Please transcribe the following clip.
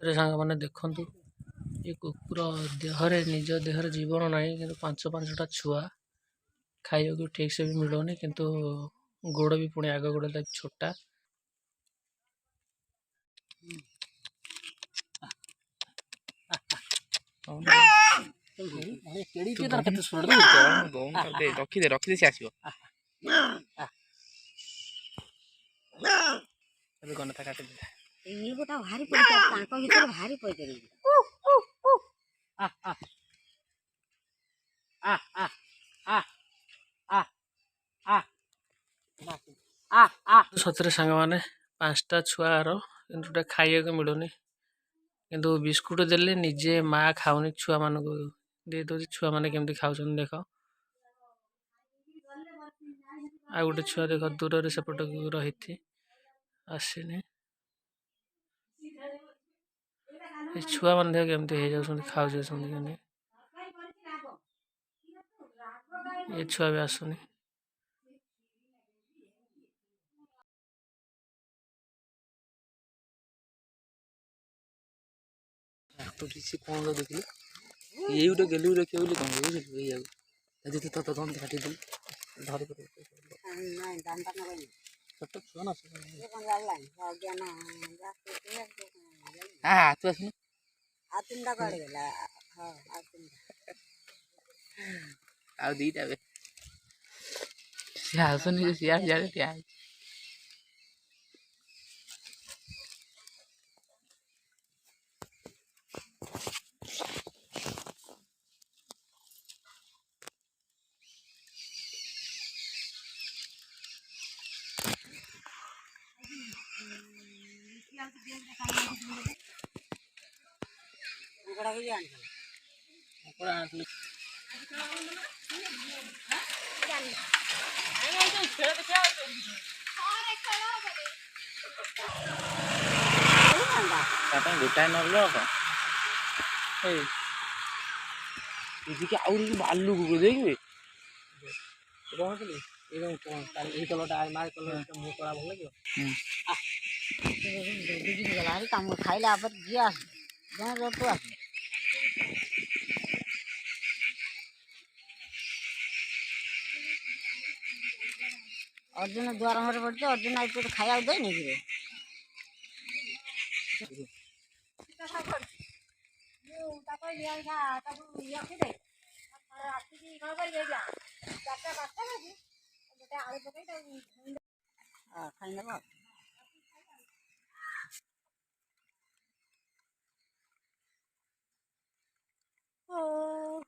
सांग मैंने देखु ये कुकुर देहरे निज देहरे जीवन ना कि पांच पांचटा छुआ खाइबा को ठीक से भी मिलूनी किंतु गोड़ भी पुणी आग गोड़ छोटा रखी दे से आसो गणता काट ये गोटा भारी भीतर भारी पैसा सतरे सांग मैंने पांचटा छुआर कि खाइबा को मिलूनी किंतु बिस्कुट देले निजे माँ खाऊनी छुआ मान को दे दो छुआ मैंने केमती खाऊ देख आ गोटे छुआ देख दूर सेपट रही आसनी छुआ मान देख केमती हो खाऊ ये छुआ भी आसुनी कौन देखिए ये गोटे गेलु रखिए बोली कौन बुझे ये तो दम काटी देली धर छोट छुआ ना हाँ तू आसनु आ दीटा बे आसनी सियार जा ठिया गोटाए नल बालू को देखिए कलरटा मार कलर मुँह कला भल लगे खाइला जी आस तू आस अर्जुन द्वार में पड़े अर्जुन आई खाया दे नहीं खाई और